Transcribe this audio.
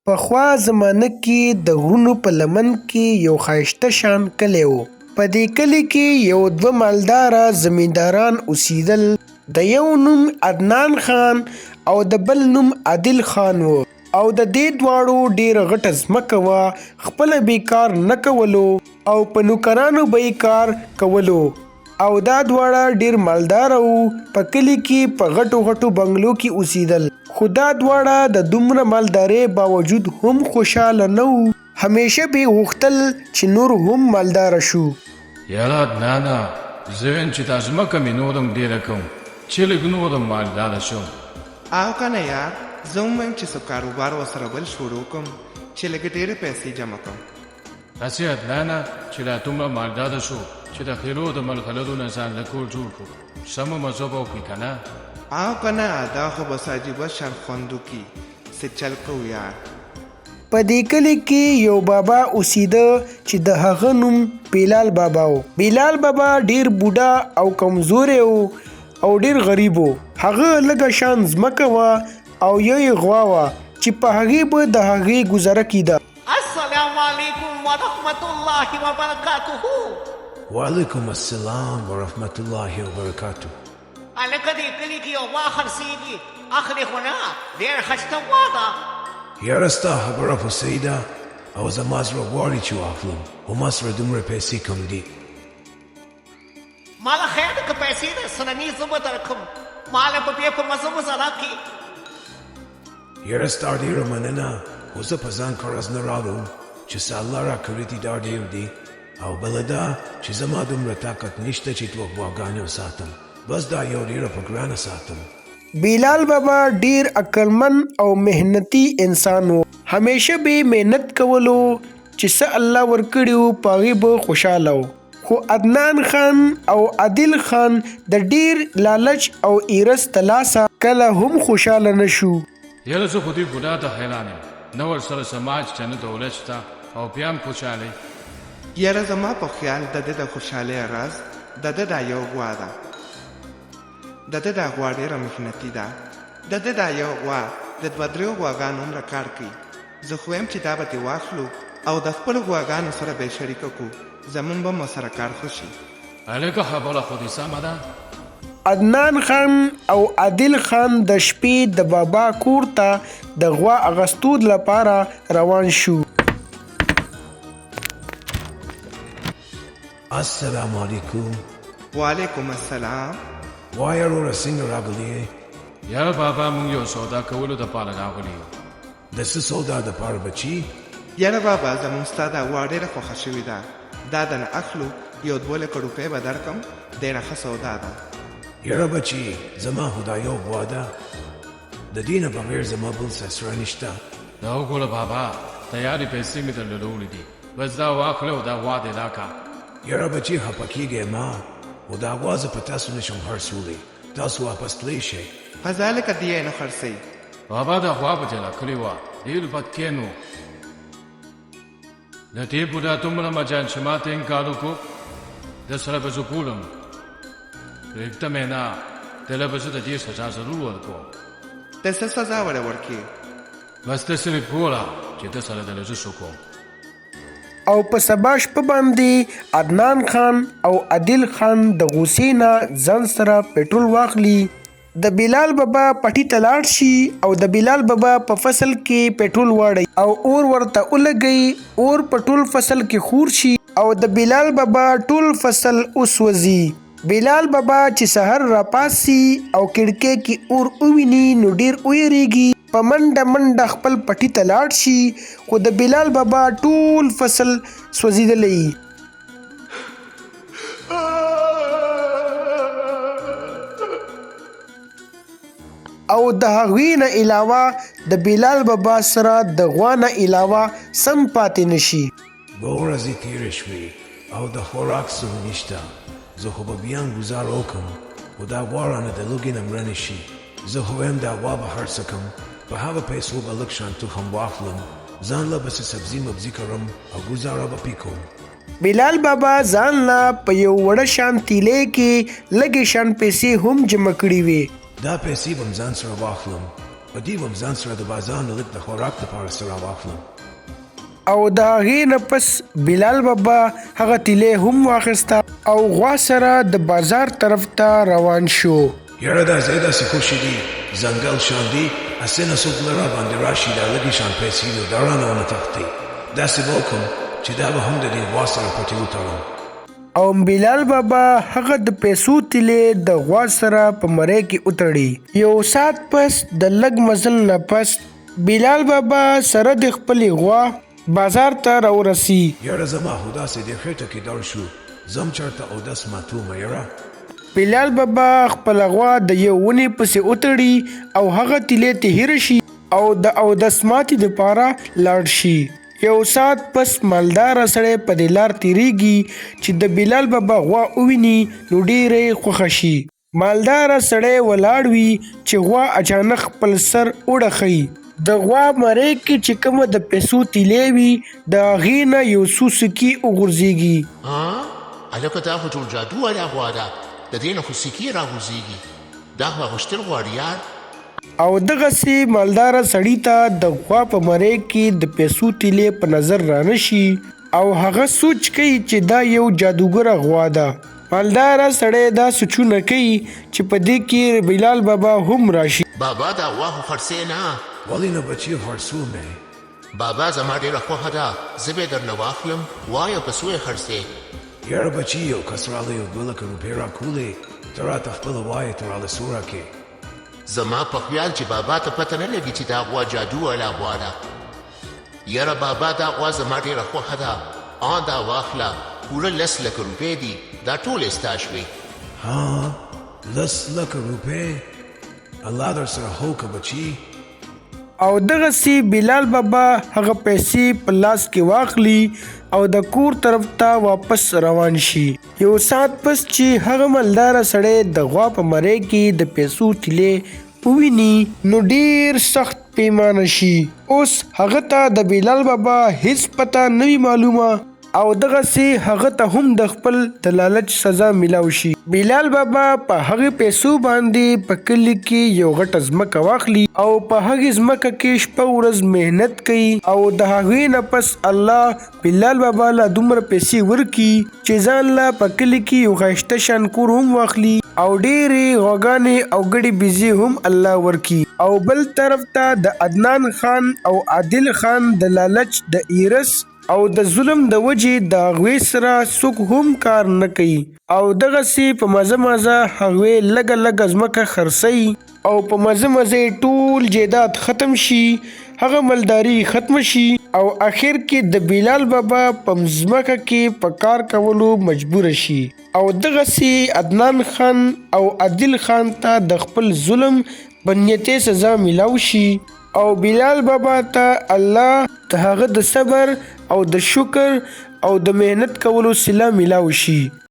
پخوا زمانه کې د غرونو په لمن کې یو ښایسته شان کلی و. په دې کلي کې یو دوه مالداره زمینداران اوسېدل. د یو نوم عدنان خان او د بل نوم عادل خان و او د دې دواړو ډېره غټه ځمکه وه. خپله به کار نه کولو او په نوکرانو به یې کار کولو او دا دواړه ډېر مالداره وو. په کلي کې په غټو غټو بنګلو کې اوسېدل، خو دا دواړه د دومره مالدارۍ باوجود هم خوشحاله نه وو. همیشه به یې غوښتل چې نور هم مالداره شو. یاره عدنانه، زه ویم چې دا ځمکه مې نور هم ډېره کړم چې لږ نور هم مالداره شم. او کنه یار، زه هم وایم چې څه کاروبار ورسره بل شروع کړم چې لږ ډېرې پیسې جمع کړم. هسې عدنانه چې لا دومره مالداره شو چې د خیلو د ملغلرو نه ځان له کور جوړ کړو، سمه مزه به وکړي که نه؟ او کنه دا خو بس عجیبه شان خوند وکړي، څه چل کوو یار. په دې کلي کې یو بابا اوسېده چې د هغه نوم بلال بابا و. بلال بابا ډېر بوډا او کمزوری و او ډېر غریب و. هغه لږه شان ځمکه وه او یو یې غوا وه چې په هغې به د هغې ګذره کېده. السلام علیکم ورحمت الله وبرکاته. وعلیکم السلام ورحمت الله وبرکاته. هلکه دې کلي کې یو غوا خرڅېږي، اخلې خو نه؟ ډېر ښایسته غوا ده. یاره ستا خبره خو صحیح ده او زما زړه غواړي چې واخلم، خو ما سره دومره پیسې کم دي. ماله خیر ده که پیسې درسره زه به درکړم، ماله په دې په مزه مزه راکړي. یاره ستا ډېره مننه، خو زه په ځان قرض نه راوړم چې څه الله راکړي دي دا ډېر دي، او بله دا چې زما دومره طاقت نشته چې دوه غواګانې وساتم، بس دا یو ډېره په ګرانه ساتم. بلال بابا ډیر عقلمن او مهنتي انسان و. همیشه به مهنت کولو چې څه الله ورکړي وو په هغې به خوشحاله و. خو عدنان خان او عادل خان د ډیر لالچ او ایرس تلاسه کله هم خوشحاله نه شو. یاره زه خو دې بوډا ته حیران یم، نه ورسره سماج چې نه دولت شته او بیا هم خوشحالۍ. یاره زما په خیال د ده د خوشحالۍ راز د ده دا یو غوا ده. د ده دا غوا ډېره محنتي ده. د ده دا یو غوا د دوه درېو غواګانو عمره کار کوي. زه خو یم چې دا به ترې واخلو او د خپلو غواګانو سره به یې شریکه کړو، زمونږ به مو سره کار ښه شي. هلکه خبره خو دې سمه ده. عدنان خان او عادل خان د شپې د بابا کور ته د غوا اغستو لپاره روان شو. السلام علیکم. وعلیکم السلام. وایه وروره څنګه راغلی یې؟ یاره بابا مونږ یو سودا کولو دپاره راغلي یو. د څه سودا دپاره بچي؟ یاره بابا زمونږ ستا دا غوا ډېره خوښه شوې ده، دا دنه اخلو، یو 2 لکه روپۍ به درکړم، ډېره ښه سودا ده. یاره بچي زما خو دا یو غوا ده، د دې نه بغیر زما بل څه سره نشته. دا وګوره بابا، تیارې پیسې مې درله راوړي دي، بس دا واخله او دا غوا دې راکړه. یاره بچي خفه کېږئ مه، خو دا غوا زه په تاسو نشم خرڅولی، تاسو واپس تللی شئ. فضا لکه دې یې نه خرڅوي. بابا دا غوا به جلا کړې وه، ډېر بدکین و. د دې بوډا دومره مجان چې ما ته انکار وکړو، در سره به زه ګورم، پرېږدم یې نه، دله به زه د دې سزا ضرور ورکوم. ته څه سزا وړه ورکړې؟ بس ته صرف ګوره چې ده سره دله زه څه کوم. او په سبا شپه باندې عدنان خان او عادل خان د غوسې نه ځان سره پټرول واخلي، د بلال بابا پټي ته لاړ شي او د بلال بابا په فصل کې پټرول واړي او اور ورته ولګي. اور په ټول فصل کې خور شي او د بلال بابا ټول فصل وسوځي. بلال بابا چې سحر راپاسي او کړکۍ کې اور وویني نو ډیر ویریږي، په منډه منډه خپل پټي ته لاړ شي، خو د بلال بابا ټول فصل سوځېدلی. او د هغوی نه علاوه د بلال بابا سره د غوا نه علاوه سم پاتې نشي. 2 ورځې تېرې شوې او د خوراک څه نشته. زه خو به بیا هم ګزار وکړم، خو دا غوا رانه د لوږې نه مړه نه شي. زه خو وایم دا غوا به هر څه کړم، په هغه پیسو به لږ شان تخم واخلم، ځان له به څه سبزي مبزي کړم او ګزاره به پې کوم. بلال بابا ځان له په یو وړه شان تیلې کې لږې شان پیسې هم جمع کړي وې. دا پیسې به م ځان سره واخلم، په دې به م ځان سره د بازار نه لږ د خوراک دپاره څه راواخلم. او د هغې نه پس بلال بابا هغه تیلې هم واخیسته او غوا سره د بازار طرف ته روان شو. یاره دا ځای داسې خوشې دي، ځنګل شان دي، هسې نه څوک نه راباندې راشي دا لږې شان پیسې دي دا رانه ونه تښتي. داسې به وکړم چې دا به هم د دې غوا سره پټې وتړم. او بلال بابا هغه د پیسو تیلې د غوا سره په مرۍ کې وتړي. یو ساعت پس د لږ مزل نه پس بلال بابا سره د خپلې غوا بازار ته راورسي. یاره زما خو داسې د خېټه کې ډړ شو، ځم چېرته اودس ماتومه یاره. بلال بابا خپله غوا د یو ونې پسې وتړي او هغه تیلې ته هیره شي او د اودس ماتې دپاره لاړ شي. یو ساعت پس مالداره سړی په دې لار تیریږي چې د بلال بابا غوا وویني نو ډېرې خوښه شي. مالداره سړی ولاړ وي چې غوا اچانک خپل سر وډخوي. د غوا مرۍ کې چې کومه د پیسو تیلې وي د هغې نه یو څو سکي وغورځېږي. هلکه دا خو ټول جادو والا غوا ده، د دې نه خو سکې راغورځېږي. دا خو اغوښتل غواړي یار. او دغسې مالداره سړي ته د غوا په مرۍ کې د پیسو تیلې په نظر رانشي او هغه سوچ کوي چې دا یو جادوګره غوا ده. مالداره سړی دا سوچونه کوي چې په دې کې بلال بابا هم راشي. بابا دا غوا خو خرڅې نه. ولې نه بچي خرڅوم یې؟ بابا زما ډېره خوښه ده، زه به یې درنه واخلم، وایه په څو یې خرڅې؟ یاره بچي یو کس راغلی او 2 لکه روپۍ راکولې، ته راته خپله وایې ته راله څو راکې؟ زما په خیال چې بابا ته پته نه لګي چې دا غوا جادو والا غوا ده. یاره بابا دا غوا زما ډېره خوښه ده، دا واخله، پوره 10 لکه روپۍ دي، دا ټولې ستا شوې. 10 لکه روپۍ؟ الله در سره هوکه بچي. او دغسې بلال بابا هغه پیسې په لاس کې واخلي او د کور طرف ته واپس روان شي. یو ساعت پس چې هغه مالداره سړی د غوا په مرۍ کې د پیسو تیلې وویني نو ډېر سخت پیمانه شي. اوس هغه ته د بلال بابا هیڅ پته نه وي معلومه او دغسې هغه ته هم د خپل د لالچ سزا میلاو شي. بلال بابا په هغې پیسو باندې په کلي کې یو غټه ځمکه واخلي او په هغې ځمکه کې شپه ورځ محنت کوي او د هغې نه پس الله بلال بابا له دومره پیسې ورکي چې ځان له په کلي کې یو ښایسته شان کور هم واخلي او ډېرې غواګانې او ګډې بیزې هم الله ورکي. او بل طرف ته د عدنان خان او عادل خان د لالچ د ایرس او د ظلم د وجې د هغوی سره څوک هم کار نه کوي او دغسې په مزه مزه هغوی لږه لږه ځمکه خرڅوي او په مزه مزه ټول جیدات ختم شي، هغه مالداري ختم شي او اخر کې د بلال بابا په ځمکه کې په کار کولو مجبور شي. او دغسې عدنان خان او عادل خان ته د خپل ظلم بنیتې سزا میلاو شي او بلال بابا ته الله د هغه د صبر او د شکر او د محنت کولو صله میلاو شي.